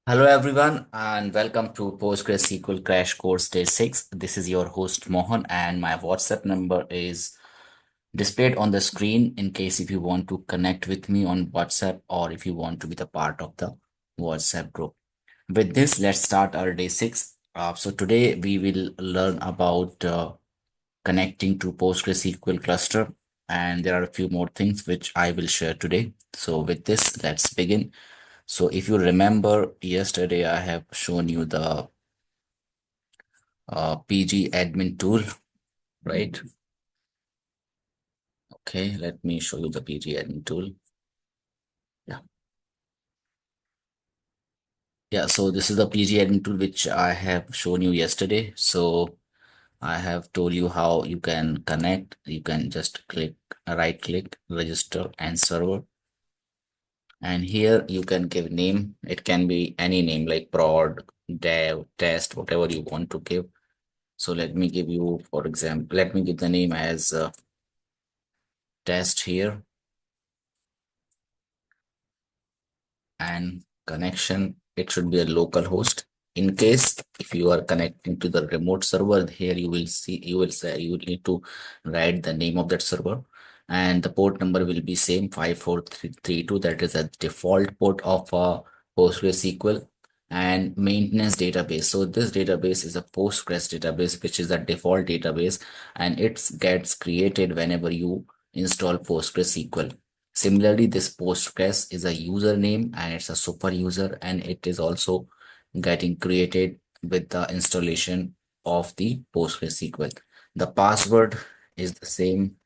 Hello everyone and welcome to PostgreSQL Crash Course Day 6. This is your host Mohan and my WhatsApp number is displayed on the screen in case if you want to connect with me on WhatsApp or if you want to be the part of the WhatsApp group. With this, let's start our day 6. So today we will learn about connecting to PostgreSQL cluster, and there are a few more things which I will share today. So with this, let's begin. So if you remember yesterday, I have shown you the pgAdmin tool, right? Okay, let me show you the pgAdmin tool. Yeah, yeah. So this is the pgAdmin tool which I have shown you yesterday. So I have told you how you can connect. You can just right click, register and server. And here you can give name. It can be any name like prod, dev, test, whatever you want to give. So let me give you, for example, let me give the name as test here, and connection, it should be a local host. In case if you are connecting to the remote server, here you will see, you will need to write the name of that server, and the port number will be same 54332. That is a default port of PostgreSQL. And maintenance database, so this database is a Postgres database which is a default database, and it gets created whenever you install PostgreSQL. Similarly, this Postgres is a username and it's a super user, and it is also getting created with the installation of the PostgreSQL. The password is the same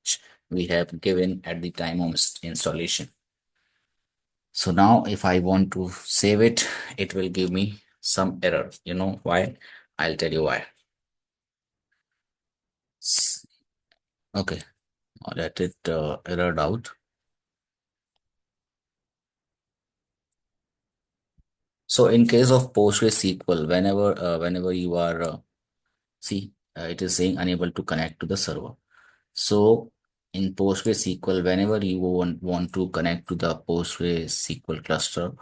which we have given at the time of installation. So now if I want to save it, it will give me some error. You know why? I'll tell you why. Okay, I'll let it errored out. So in case of PostgreSQL, whenever you are see, it is saying unable to connect to the server. So in PostgreSQL, whenever you want to connect to the PostgreSQL cluster,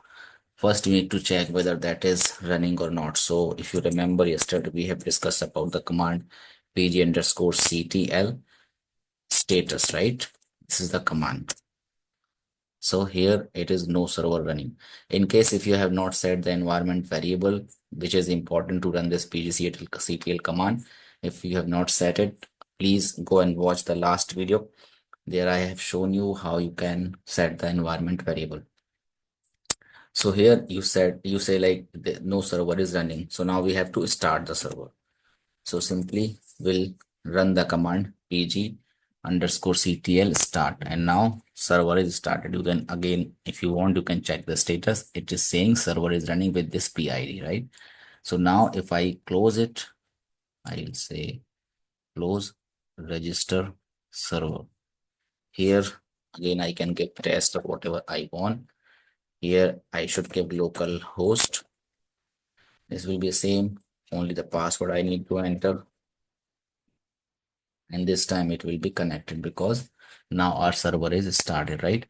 first you need to check whether that is running or not. So if you remember yesterday, we have discussed about the command pg_ctl status, right? This is the command. So here it is no server running. In case if you have not set the environment variable, which is important to run this pgctl command, if you have not set it, please go and watch the last video. There I have shown you how you can set the environment variable. So here you say like no server is running. So now we have to start the server. So simply we'll run the command pg_ctl start, and now server is started. You can again, if you want, you can check the status. It is saying server is running with this PID, right? So now if I close it, I'll say close, register server. Here again, I can give test or whatever I want. Here I should give local host. This will be the same, only the password I need to enter, and this time it will be connected because now our server is started, right?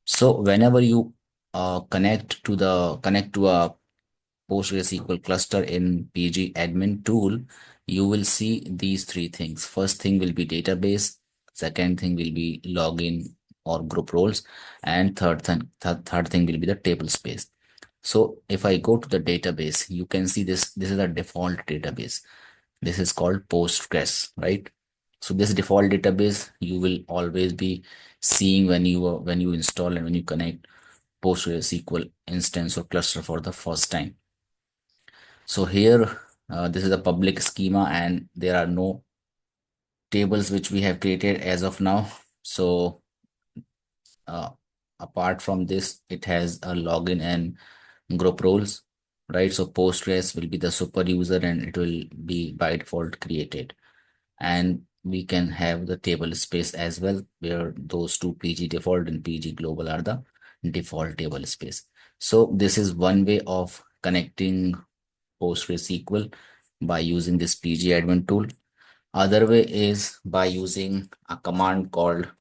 So whenever you connect to a PostgreSQL cluster in pgAdmin tool, you will see these three things. First thing will be database, second thing will be login or group roles, and third thing will be the table space. So if I go to the database, you can see this is a default database. This is called Postgres, right? So this default database you will always be seeing when you install and when you connect PostgreSQL instance or cluster for the first time. So here this is a public schema and there are no tables which we have created as of now. So uh, apart from this, it has a login and group roles, right? So Postgres will be the super user and it will be by default created. And we can have the table space as well, where those two pg default and pg global are the default table space. So this is one way of connecting PostgreSQL by using this pgAdmin tool. Other way is by using a command called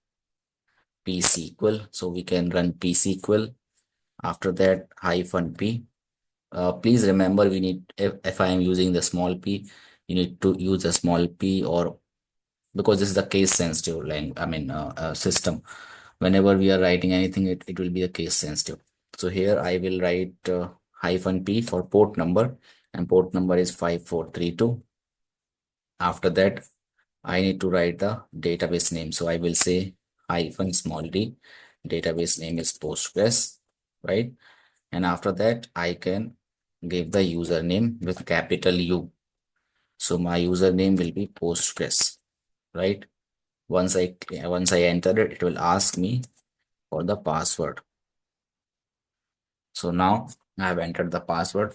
psql. So we can run psql, after that -p, Please remember, we need, if I am using the small p, you need to use a small p, or because this is the case sensitive language, system. Whenever we are writing anything, it will be a case sensitive. So here I will write hyphen p for port number, and port number is 5432. After that, I need to write the database name. So I will say hyphen small d, database name is Postgres, right? And after that, I can give the username with capital U. So my username will be Postgres, right? Once I enter it, it will ask me for the password. So now I have entered the password,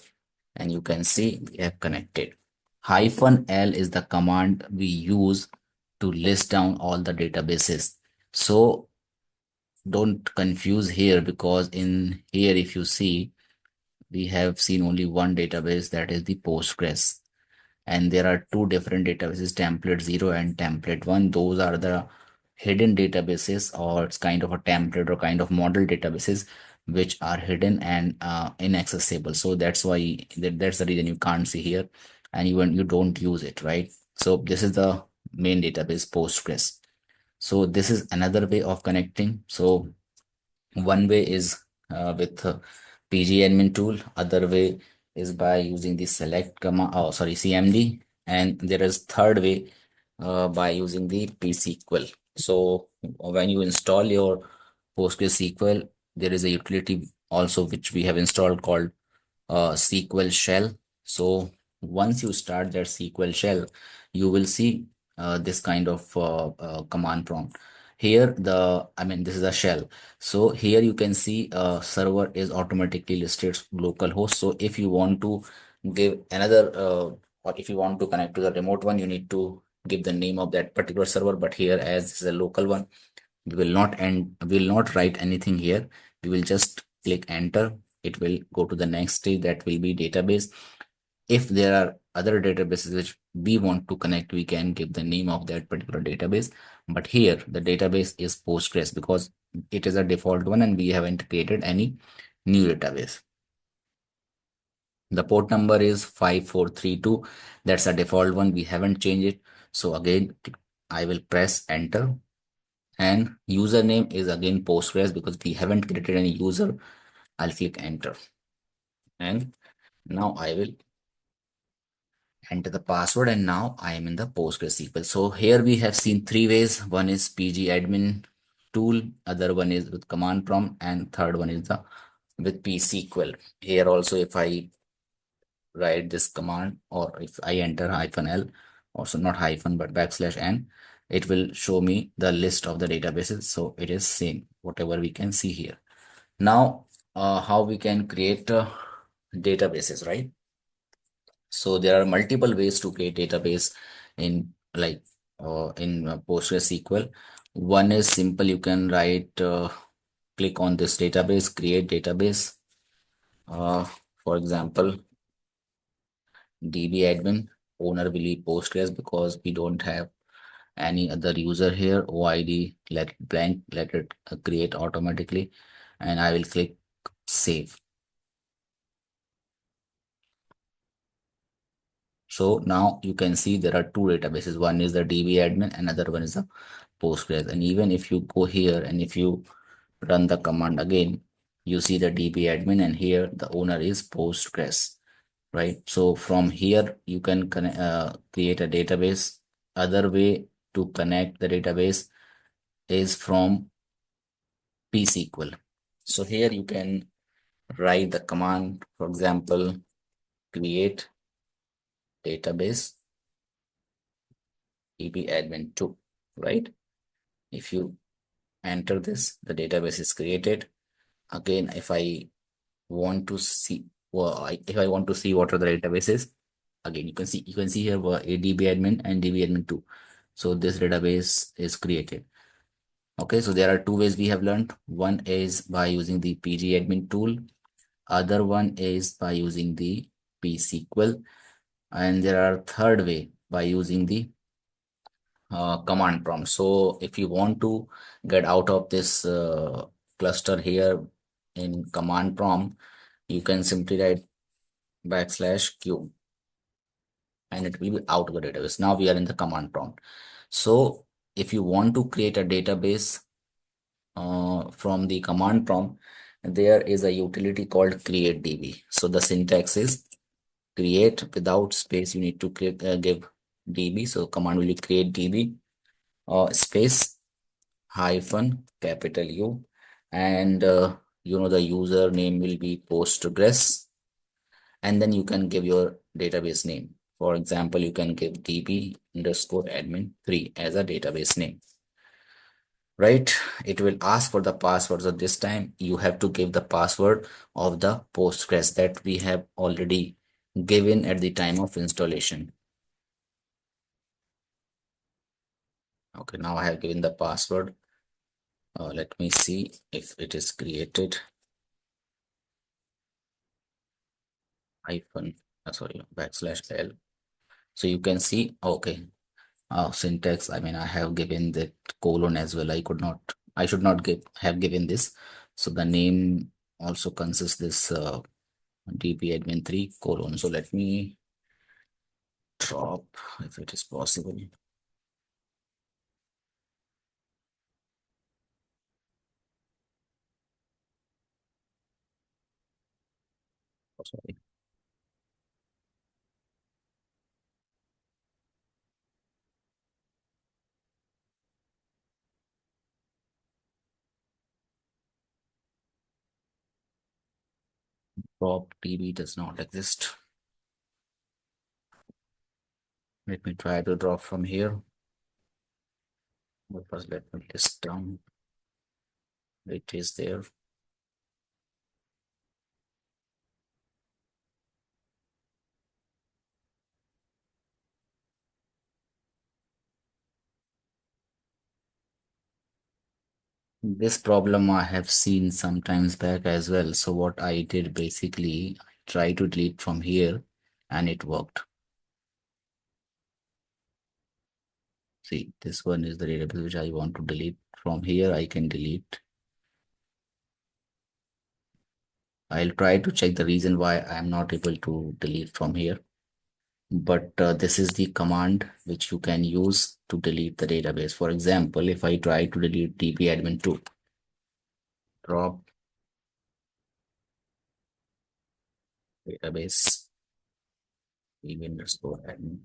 and you can see we have connected. Hyphen L is the command we use to list down all the databases. So don't confuse here, because in here, if you see, we have seen only one database, that is the Postgres. And there are two different databases, template 0 and template 1. Those are the hidden databases, or it's kind of a template or kind of model databases, which are hidden and inaccessible. So that's why that's the reason you can't see here, and even you don't use it, right? So this is the main database, Postgres. So this is another way of connecting. So one way is with pgAdmin tool. Other way is by using the select command, oh sorry, CMD. And there is third way by using the psql. So when you install your PostgreSQL, there is a utility also which we have installed called SQL shell. So once you start that SQL shell, you will see this kind of command prompt. Here this is a shell. So here you can see server is automatically listed localhost. So if you want to give another or if you want to connect to the remote one, you need to give the name of that particular server. But here, as this is a local one, we will not write anything here. We will just click enter. It will go to the next stage, that will be database. If there are other databases which we want to connect, we can give the name of that particular database. But here the database is Postgres, because it is a default one and we haven't created any new database. The port number is 5432. That's a default one, we haven't changed it. So again, I will press enter, and username is again Postgres because we haven't created any user. I'll click enter, and now I will enter the password, and now I am in the PostgreSQL. So here we have seen three ways. One is pgAdmin tool, other one is with command prompt, and third one is the with psql. Here also, if I write this command, or if I enter hyphen L, also not hyphen but backslash n, it will show me the list of the databases. So it is same whatever we can see here. Now how we can create databases, right? So there are multiple ways to create database in PostgreSQL. One is simple. You can write click on this database, create database. uh, for example, dbAdmin, owner will be Postgres because we don't have any other user here. OID, let it blank, let it create automatically, and I will click save. So now you can see there are two databases. One is the dbAdmin, another one is the Postgres. And even if you go here and if you run the command again, you see the dbAdmin, and here the owner is Postgres, right? So from here you can create a database. Other way to connect the database is from psql. So here you can write the command, for example, create database dbAdmin2, right? If you enter this, the database is created. Again, if I want to see, if I want to see what are the databases, again you can see here a dbAdmin and dbAdmin2. So this database is created. Okay, so there are two ways we have learned. One is by using the pgAdmin tool. Other one is by using the psql, and there are third way by using the command prompt. So if you want to get out of this cluster here in command prompt, you can simply write /q, and it will be out of the database. Now we are in the command prompt. So if you want to create a database from the command prompt, there is a utility called create db. So the syntax is create without space. You need to give db. So command will be create db space hyphen capital U, and the username will be Postgres, and then you can give your database name. For example, you can give db underscore admin 3 as a database name, right? It will ask for the password. So this time you have to give the password of the Postgres that we have already given at the time of installation. Okay, now I have given the password. Let me see if it is created. Hyphen, sorry, /L. So you can see, okay, syntax. I mean, I have given that colon as well. I should not have given this. So the name also consists this dpAdmin 3 colon. So let me drop if it is possible. Oh, sorry, drop db does not exist. Let me try to drop from here. But first, let me list down. It is there. This problem I have seen sometimes back as well. So what I did basically, I tried to delete from here and it worked. See, this one is the database which I want to delete. From here, I can delete. I'll try to check the reason why I'm not able to delete from here. But this is the command which you can use to delete the database. For example, if I try to delete dpAdmin2, drop database db underscore admin.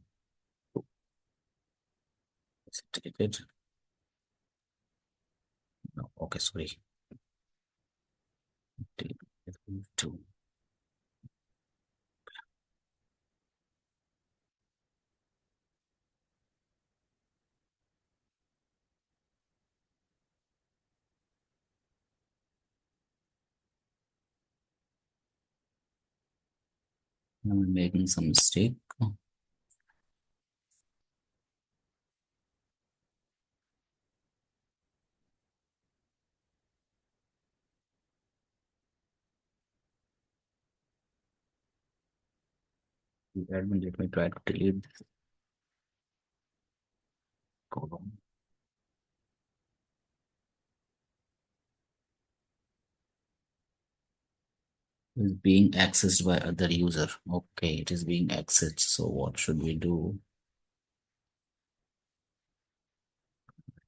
Is it deleted? No, okay, sorry. db2. I'm making some mistake. Admin, let me try to delete this column. Is being accessed by other user. Okay, it is being accessed. So what should we do?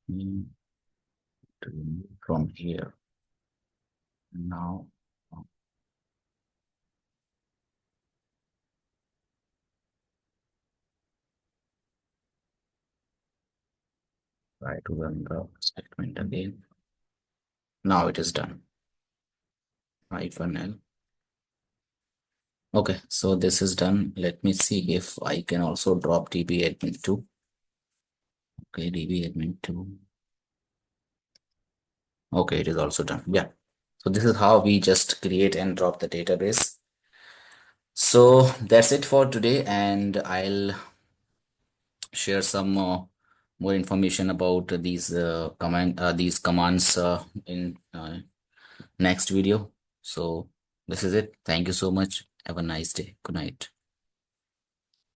Hmm, to remove from here. Now, try to run the statement again. Now it is done. -L. Okay, so this is done. Let me see if I can also drop dpAdmin2. Okay, dpAdmin2. Okay, it is also done. Yeah. So this is how we just create and drop the database. So that's it for today, and I'll share some more information about these commands in next video. So this is it. Thank you so much. Have a nice day. Good night.